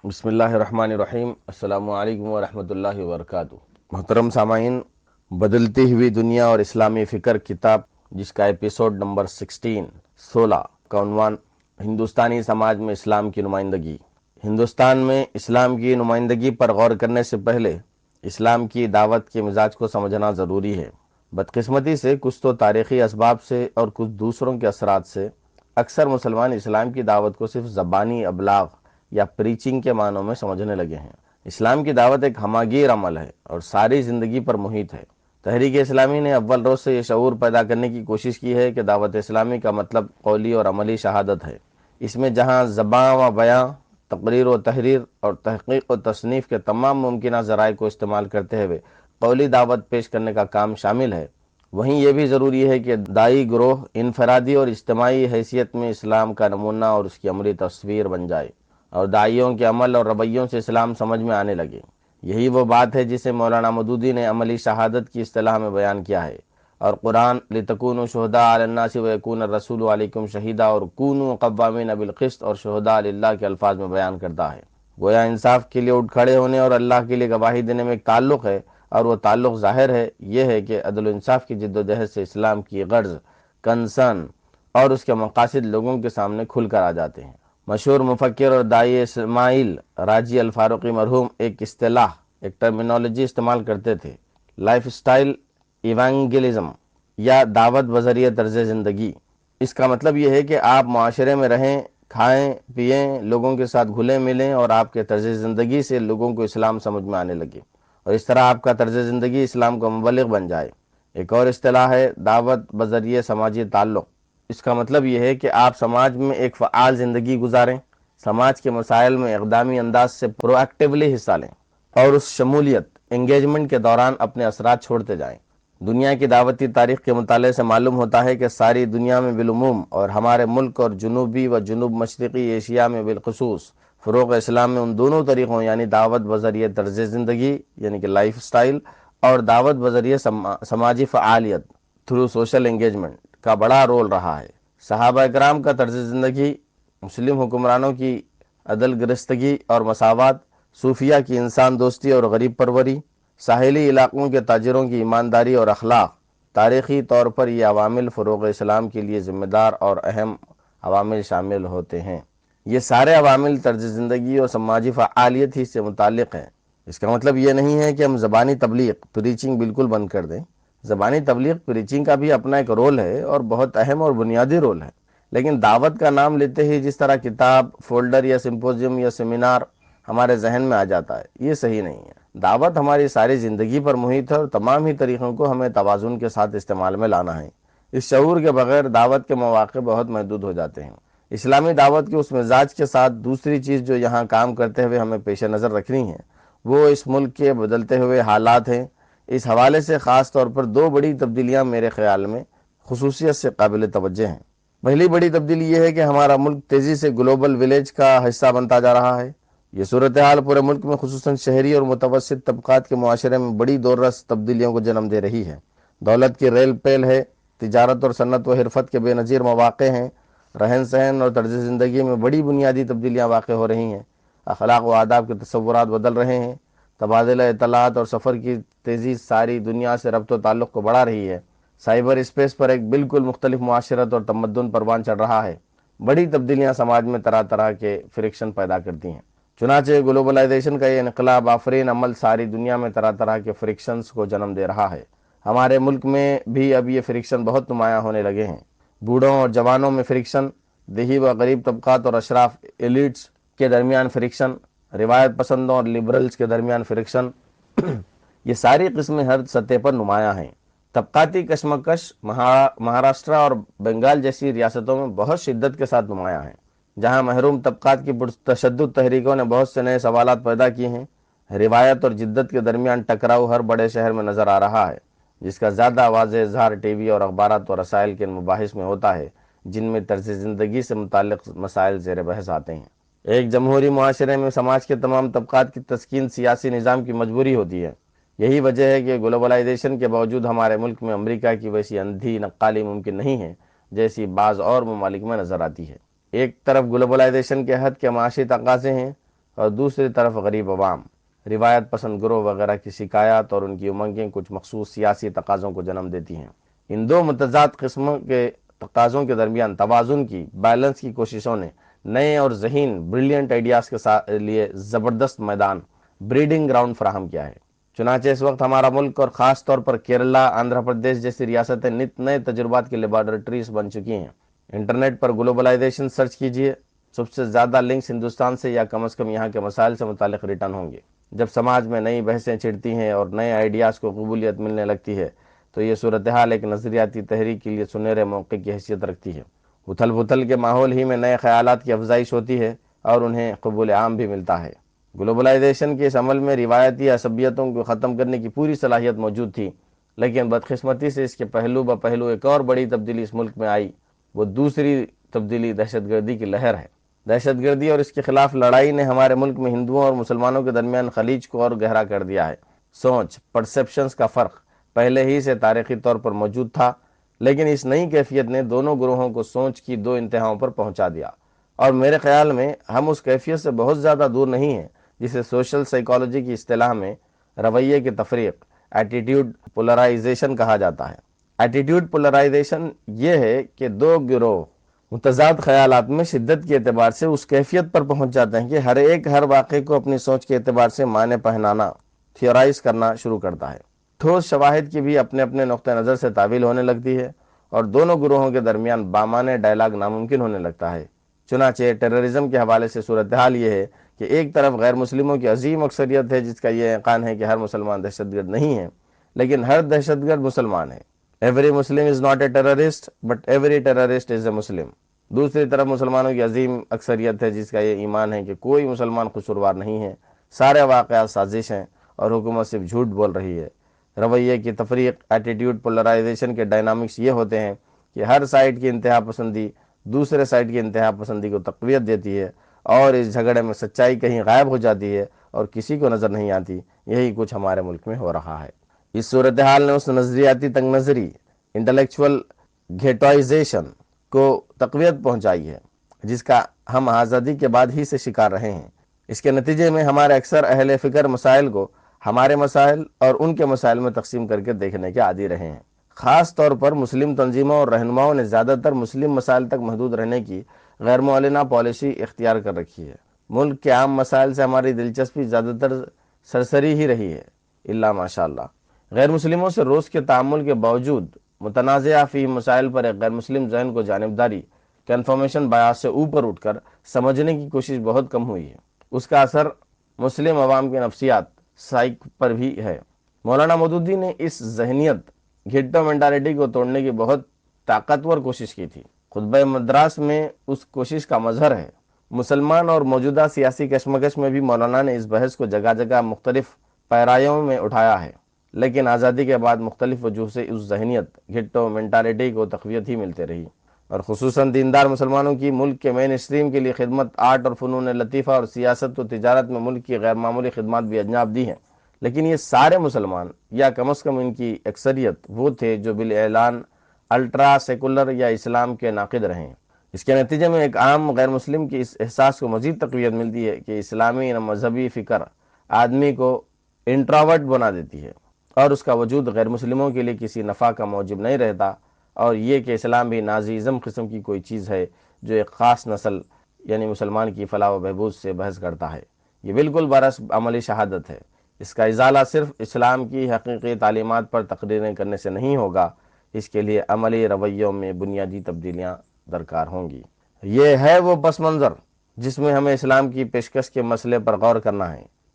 بسم اللہ الرحمن الرحیم۔ السلام علیکم ورحمۃ اللہ وبرکاتہ۔ محترم سامعین، بدلتی ہوئی دنیا اور اسلامی فکر کتاب، جس کا ایپیسوڈ نمبر 16 کا عنوان ہندوستانی سماج میں اسلام کی نمائندگی۔ ہندوستان میں اسلام کی نمائندگی پر غور کرنے سے پہلے اسلام کی دعوت کے مزاج کو سمجھنا ضروری ہے۔ بدقسمتی سے کچھ تو تاریخی اسباب سے اور کچھ دوسروں کے اثرات سے اکثر مسلمان اسلام کی دعوت کو صرف زبانی ابلاغ یا پریچنگ کے معنوں میں سمجھنے لگے ہیں۔ اسلام کی دعوت ایک ہماگیر عمل ہے اور ساری زندگی پر محیط ہے۔ تحریک اسلامی نے اول روز سے یہ شعور پیدا کرنے کی کوشش کی ہے کہ دعوت اسلامی کا مطلب قولی اور عملی شہادت ہے۔ اس میں جہاں زباں و بیاں، تقریر و تحریر اور تحقیق و تصنیف کے تمام ممکنہ ذرائع کو استعمال کرتے ہوئے قولی دعوت پیش کرنے کا کام شامل ہے، وہیں یہ بھی ضروری ہے کہ داعی گروہ انفرادی اور اجتماعی حیثیت میں اسلام کا نمونہ اور اس کی عملی تصویر بن جائے اور داعیوں کے عمل اور رویوں سے اسلام سمجھ میں آنے لگے۔ یہی وہ بات ہے جسے مولانا مودودی نے عملی شہادت کی اصطلاح میں بیان کیا ہے، اور قرآن لِتَكُونُوا شُهَدَاءَ عَلَى النَّاسِ وَيَكُونَ الرَّسُولُ عَلَيْكُمْ شَهِيدًا اور كُونُوا قَوَّامِينَ بِالْقِسْطِ اور شہداء للہ کے الفاظ میں بیان کرتا ہے۔ گویا انصاف کے لیے اٹھ کھڑے ہونے اور اللہ کے لیے گواہی دینے میں ایک تعلق ہے، اور وہ تعلق ظاہر ہے یہ ہے کہ عدل و انصاف کی جد و جہد سے اسلام کی غرض، کنسرن اور اس کے مقاصد لوگوں کے سامنے کھل کر آ جاتے ہیں۔ مشہور مفکر اور داعی اسماعیل راجی الفاروقی مرحوم ایک اصطلاح، ایک ٹرمینالوجی استعمال کرتے تھے، لائف سٹائل ایوانگیلزم یا دعوت بذریعہ طرز زندگی۔ اس کا مطلب یہ ہے کہ آپ معاشرے میں رہیں، کھائیں پئیں، لوگوں کے ساتھ گھلیں ملیں اور آپ کے طرز زندگی سے لوگوں کو اسلام سمجھ میں آنے لگے، اور اس طرح آپ کا طرز زندگی اسلام کا مبلغ بن جائے۔ ایک اور اصطلاح ہے دعوت بذریعہ سماجی تعلق۔ اس کا مطلب یہ ہے کہ آپ سماج میں ایک فعال زندگی گزاریں، سماج کے مسائل میں اقدامی انداز سے پرو ایکٹیولی حصہ لیں اور اس شمولیت انگیجمنٹ کے دوران اپنے اثرات چھوڑتے جائیں۔ دنیا کی دعوتی تاریخ کے مطالعے سے معلوم ہوتا ہے کہ ساری دنیا میں بالعموم اور ہمارے ملک اور جنوبی و جنوب مشرقی ایشیا میں بالخصوص فروغ اسلام میں ان دونوں طریقوں یعنی دعوت بذریعہ طرز زندگی یعنی کہ لائف سٹائل اور دعوت بذریعہ سماجی فعالیت تھرو سوشل انگیجمنٹ کا بڑا رول رہا ہے۔ صحابہ اکرام کا طرز زندگی، مسلم حکمرانوں کی عدل گرستگی اور مساوات، صوفیہ کی انسان دوستی اور غریب پروری، ساحلی علاقوں کے تاجروں کی ایمانداری اور اخلاق، تاریخی طور پر یہ عوامل فروغ اسلام کے لیے ذمہ دار اور اہم عوامل شامل ہوتے ہیں۔ یہ سارے عوامل طرز زندگی اور سماجی فعالیت ہی سے متعلق ہیں۔ اس کا مطلب یہ نہیں ہے کہ ہم زبانی تبلیغ پریچنگ بالکل بند کر دیں۔ زبانی تبلیغ پریچنگ کا بھی اپنا ایک رول ہے اور بہت اہم اور بنیادی رول ہے، لیکن دعوت کا نام لیتے ہی جس طرح کتاب، فولڈر یا سمپوزیم یا سیمینار ہمارے ذہن میں آ جاتا ہے، یہ صحیح نہیں ہے۔ دعوت ہماری ساری زندگی پر محیط ہے اور تمام ہی طریقوں کو ہمیں توازن کے ساتھ استعمال میں لانا ہے۔ اس شعور کے بغیر دعوت کے مواقع بہت محدود ہو جاتے ہیں۔ اسلامی دعوت کے اس مزاج کے ساتھ دوسری چیز جو یہاں کام کرتے ہوئے ہمیں پیش نظر رکھنی ہے وہ اس ملک کے بدلتے ہوئے حالات ہیں۔ اس حوالے سے خاص طور پر دو بڑی تبدیلیاں میرے خیال میں خصوصیت سے قابل توجہ ہیں۔ پہلی بڑی تبدیلی یہ ہے کہ ہمارا ملک تیزی سے گلوبل ولیج کا حصہ بنتا جا رہا ہے۔ یہ صورتحال پورے ملک میں خصوصاً شہری اور متوسط طبقات کے معاشرے میں بڑی دور رس تبدیلیوں کو جنم دے رہی ہے۔ دولت کی ریل پیل ہے، تجارت اور صنعت و حرفت کے بے نظیر مواقع ہیں، رہن سہن اور طرز زندگی میں بڑی بنیادی تبدیلیاں واقع ہو رہی ہیں، اخلاق و آداب کے تصورات بدل رہے ہیں، تبادلہ اطلاعات اور سفر کی تیزی ساری دنیا سے ربط و تعلق کو بڑھا رہی ہے، سائبر اسپیس پر ایک بالکل مختلف معاشرت اور تمدن پروان چڑھ رہا ہے۔ بڑی تبدیلیاں سماج میں طرح طرح کے فرکشن پیدا کرتی ہیں۔ چنانچہ گلوبلائزیشن کا یہ انقلاب آفرین عمل ساری دنیا میں طرح طرح کے فرکشنز کو جنم دے رہا ہے۔ ہمارے ملک میں بھی اب یہ فرکشن بہت نمایاں ہونے لگے ہیں۔ بوڑھوں اور جوانوں میں فرکشن، دیہی و غریب طبقات اور اشراف ایلیٹس کے درمیان فرکشن، روایت پسندوں اور لبرلز کے درمیان فرکشن، یہ ساری قسمیں ہر سطح پر نمایاں ہیں۔ طبقاتی کشمکش مہاراشٹر اور بنگال جیسی ریاستوں میں بہت شدت کے ساتھ نمایاں ہیں، جہاں محروم طبقات کی پرتشدد تحریکوں نے بہت سے نئے سوالات پیدا کیے ہیں۔ روایت اور جدت کے درمیان ٹکراؤ ہر بڑے شہر میں نظر آ رہا ہے، جس کا زیادہ واضح اظہار ٹی وی اور اخبارات و رسائل کے مباحث میں ہوتا ہے جن میں طرز زندگی سے متعلق مسائل زیر بحث آتے ہیں۔ ایک جمہوری معاشرے میں سماج کے تمام طبقات کی تسکین سیاسی نظام کی مجبوری ہوتی ہے۔ یہی وجہ ہے کہ گلوبلائزیشن کے باوجود ہمارے ملک میں امریکہ کی ویسی اندھی نقالی ممکن نہیں ہے جیسی بعض اور ممالک میں نظر آتی ہے۔ ایک طرف گلوبلائزیشن کے حد کے معاشی تقاضے ہیں اور دوسری طرف غریب عوام، روایت پسند گروہ وغیرہ کی شکایات اور ان کی امنگیں کچھ مخصوص سیاسی تقاضوں کو جنم دیتی ہیں۔ ان دو متضاد قسموں کے تقاضوں کے درمیان توازن کی، بیلنس کی کوششوں نے نئے اور ذہین بریلینٹ آئیڈیاز کے لیے زبردست میدان، بریڈنگ گراؤنڈ فراہم کیا ہے۔ چنانچہ اس وقت ہمارا ملک اور خاص طور پر کیرلا، آندھرا پردیش جیسی ریاستیں نت نئے تجربات کی لیبارٹریز بن چکی ہیں۔ انٹرنیٹ پر گلوبلائزیشن سرچ کیجئے، سب سے زیادہ لنکس ہندوستان سے یا کم از کم یہاں کے مسائل سے متعلق ریٹرن ہوں گے۔ جب سماج میں نئی بحثیں چھڑتی ہیں اور نئے آئیڈیاز کو قبولیت ملنے لگتی ہے تو یہ صورتحال ایک نظریاتی تحریک کے لیے سنہرے موقع کی حیثیت رکھتی ہے۔ اتھل پھتل کے ماحول ہی میں نئے خیالات کی افزائش ہوتی ہے اور انہیں قبول عام بھی ملتا ہے۔ گلوبلائزیشن کے اس عمل میں روایتی عصبیتوں کو ختم کرنے کی پوری صلاحیت موجود تھی، لیکن بدقسمتی سے اس کے پہلو بپہلو ایک اور بڑی تبدیلی اس ملک میں آئی۔ وہ دوسری تبدیلی دہشت گردی کی لہر ہے۔ دہشت گردی اور اس کے خلاف لڑائی نے ہمارے ملک میں ہندوؤں اور مسلمانوں کے درمیان خلیج کو اور گہرا کر دیا ہے۔ سوچ، پرسیپشنز کا فرق پہلے ہی سے تاریخی طور پر موجود تھا، لیکن اس نئی کیفیت نے دونوں گروہوں کو سوچ کی دو انتہاؤں پر پہنچا دیا، اور میرے خیال میں ہم اس کیفیت سے بہت زیادہ دور نہیں ہیں جسے سوشل سائیکالوجی کی اصطلاح میں رویے کی تفریق، ایٹیٹیوڈ پولرائزیشن کہا جاتا ہے۔ ایٹیٹیوڈ پولرائزیشن یہ ہے کہ دو گروہ متضاد خیالات میں شدت کے اعتبار سے اس کیفیت پر پہنچ جاتے ہیں کہ ہر ایک ہر واقعے کو اپنی سوچ کے اعتبار سے معنی پہنانا، تھیورائز کرنا شروع کرتا ہے۔ ٹھوس شواہد کی بھی اپنے اپنے نقطہ نظر سے تعویل ہونے لگتی ہے اور دونوں گروہوں کے درمیان بامعنی ڈائلاگ ناممکن ہونے لگتا ہے۔ چنانچہ ٹیررزم کے حوالے سے صورتحال یہ ہے کہ ایک طرف غیر مسلموں کی عظیم اکثریت ہے جس کا یہ اعلان ہے کہ ہر مسلمان دہشت گرد نہیں ہے، لیکن ہر دہشت گرد مسلمان ہے۔ Every Muslim is not a terrorist but every terrorist is a Muslim. دوسری طرف مسلمانوں کی عظیم اکثریت ہے جس کا یہ ایمان ہے کہ کوئی مسلمان قصوروار نہیں ہے، سارے واقعات سازش ہیں اور حکومت صرف جھوٹ بول رہی ہے۔ رویے کی تفریق، ایٹیٹیوڈ پولرائزیشن کے ڈائنامکس یہ ہوتے ہیں کہ ہر سائیڈ کی انتہا پسندی دوسرے سائیڈ کی انتہا پسندی کو تقویت دیتی ہے اور اس جھگڑے میں سچائی کہیں غائب ہو جاتی ہے اور کسی کو نظر نہیں آتی۔ یہی کچھ ہمارے ملک میں ہو رہا ہے۔ اس صورتحال نے اس نظریاتی تنگ نظری، انٹلیکچول گھیٹوائزیشن کو تقویت پہنچائی ہے جس کا ہم آزادی کے بعد ہی سے شکار رہے ہیں۔ اس کے نتیجے میں ہمارے اکثر اہل فکر مسائل کو ہمارے مسائل اور ان کے مسائل میں تقسیم کر کے دیکھنے کے عادی رہے ہیں۔ خاص طور پر مسلم تنظیموں اور رہنماؤں نے زیادہ تر مسلم مسائل تک محدود رہنے کی غیر معلنہ پالیسی اختیار کر رکھی ہے۔ ملک کے عام مسائل سے ہماری دلچسپی زیادہ تر سرسری ہی رہی ہے، الا ماشاءاللہ۔ غیر مسلموں سے روز کے تعامل کے باوجود متنازعہ فی مسائل پر ایک غیر مسلم ذہن کو جانبداری، کنفرمیشن بایاس سے اوپر اٹھ کر سمجھنے کی کوشش بہت کم ہوئی ہے۔ اس کا اثر مسلم عوام کی نفسیات، سائیک پر بھی ہے۔ مولانا مودودی نے اس ذہنیت، گھٹو مینٹالٹی کو توڑنے کی بہت طاقتور کوشش کی تھی۔ خطبہ مدراس میں اس کوشش کا مظہر ہے۔ مسلمان اور موجودہ سیاسی کشمکش میں بھی مولانا نے اس بحث کو جگہ جگہ مختلف پیرایوں میں اٹھایا ہے، لیکن آزادی کے بعد مختلف وجوہ سے اس ذہنیت، گھٹو مینٹالٹی کو تقویت ہی ملتے رہی، اور خصوصاً دیندار مسلمانوں کی ملک کے مین اسٹریم کے لیے خدمت، آرٹ اور فنون لطیفہ اور سیاست و تجارت میں ملک کی غیر معمولی خدمات بھی انجام دی ہیں۔ لیکن یہ سارے مسلمان یا کم از کم ان کی اکثریت وہ تھے جو بالاعلان الٹرا سیکولر یا اسلام کے ناقد رہے ہیں۔ اس کے نتیجے میں ایک عام غیر مسلم کی اس احساس کو مزید تقویت ملتی ہے کہ اسلامی مذہبی فکر آدمی کو انٹراورٹ بنا دیتی ہے اور اس کا وجود غیر مسلموں کے لیے کسی نفع کا موجب نہیں رہتا، اور یہ کہ اسلام بھی نازیزم قسم کی کوئی چیز ہے جو ایک خاص نسل یعنی مسلمان کی فلاح و بہبود سے بحث کرتا ہے۔ یہ بالکل برعکس عملی شہادت ہے۔ اس کا ازالہ صرف اسلام کی حقیقی تعلیمات پر تقریریں کرنے سے نہیں ہوگا، اس کے لیے عملی رویوں میں بنیادی تبدیلیاں درکار ہوں گی۔ یہ ہے وہ پس منظر جس میں ہمیں اسلام کی پیشکش کے مسئلے پر غور کرنا ہے۔